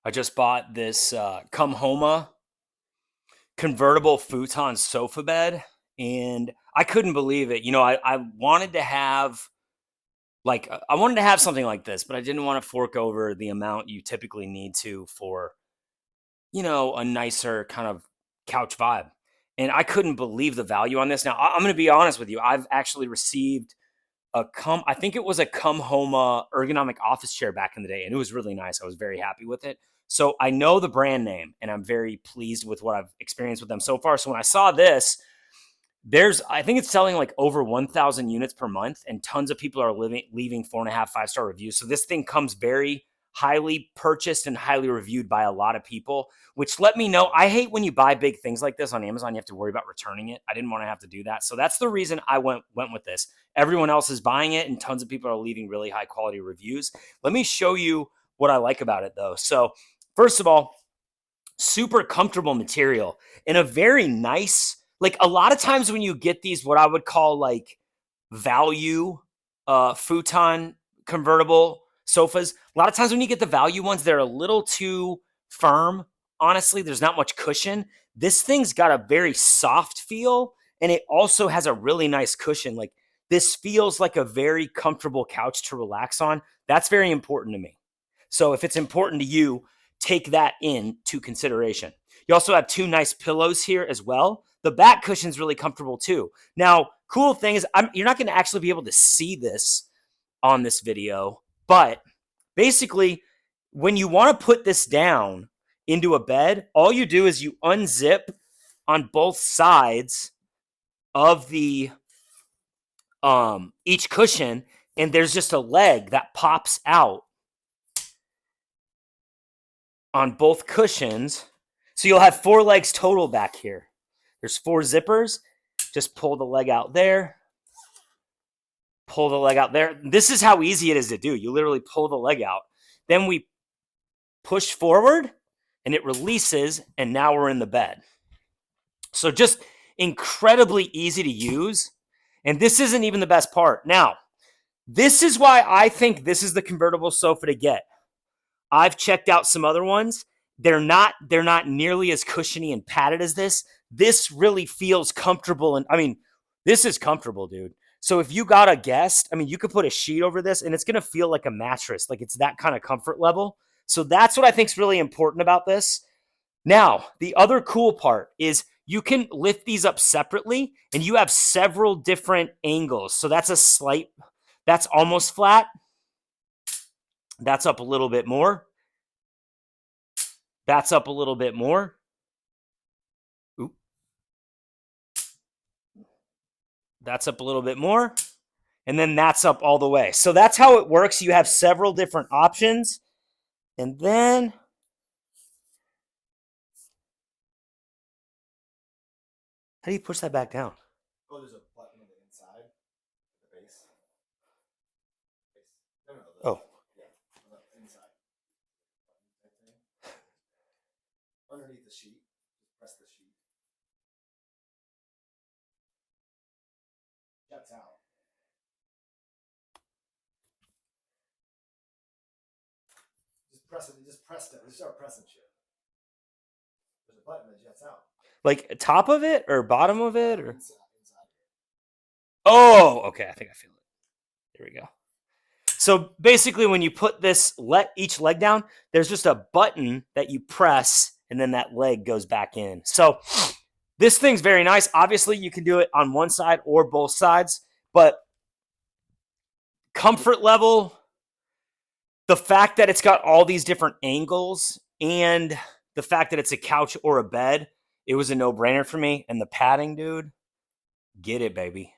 I just bought this COMHOMA Convertible Futon sofa bed, and I couldn't believe it. I wanted to have I wanted to have something like this, but I didn't want to fork over the amount you typically need to for a nicer kind of couch vibe. And I couldn't believe the value on this. Now I'm going to be honest with you. I've actually received I think it was a Come Homa ergonomic office chair back in the day, and it was really nice. I was very happy with it. So I know the brand name, and I'm very pleased with what I've experienced with them so far. So when I saw this, I think it's selling like over 1,000 units per month, and tons of people are leaving 4.5, 5-star reviews. So this thing comes very highly purchased and highly reviewed by a lot of people, which let me know. I hate when you buy big things like this on Amazon, you have to worry about returning it. I didn't want to have to do that. So that's the reason I went with this. Everyone else is buying it, and tons of people are leaving really high quality reviews. Let me show you what I like about it though. So first of all, super comfortable material and a very nice, like a lot of times when you get these, what I would call like value futon convertible sofas, a lot of times when you get the value ones, they're a little too firm. Honestly, there's not much cushion. This thing's got a very soft feel, and it also has a really nice cushion. Like this feels like a very comfortable couch to relax on. That's very important to me. So if it's important to you, take that into consideration. You also have two nice pillows here as well. The back cushion's really comfortable too. Now, cool thing is you're not going to actually be able to see this on this video, but basically, when you want to put this down into a bed, all you do is you unzip on both sides of the each cushion, and there's just a leg that pops out on both cushions. So you'll have 4 legs total back here. There's 4 zippers. Just pull the leg out there. Pull the leg out there. This is how easy it is to do. You literally pull the leg out. Then we push forward and it releases, and now we're in the bed. So just incredibly easy to use. And this isn't even the best part. Now, this is why I think this is the convertible sofa to get. I've checked out some other ones. They're not nearly as cushiony and padded as this. This really feels comfortable, and I mean, this is comfortable, dude. So if you got a guest, I mean, you could put a sheet over this and it's going to feel like a mattress. Like it's that kind of comfort level. So that's what I think is really important about this. Now, the other cool part is you can lift these up separately, and you have several different angles. So that's almost flat. That's up a little bit more. That's up a little bit more. Oop. That's up a little bit more. And then that's up all the way. So that's how it works. You have several different options. And then how do you push that back down? Oh, there's a button on the inside, the base. No, Oh. Yeah, inside. Underneath the sheet, just press the sheet. Jets out. Just press it. Just press it. Just start pressing shit. There's a button that jets out. Like top of it or bottom of it or inside. Oh, okay. I think I feel it. There we go. So basically, when you put each leg down, there's just a button that you press, and then that leg goes back in. So this thing's very nice. Obviously, you can do it on one side or both sides, but comfort level, the fact that it's got all these different angles, and the fact that it's a couch or a bed, it was a no-brainer for me. And the padding, dude, get it, baby.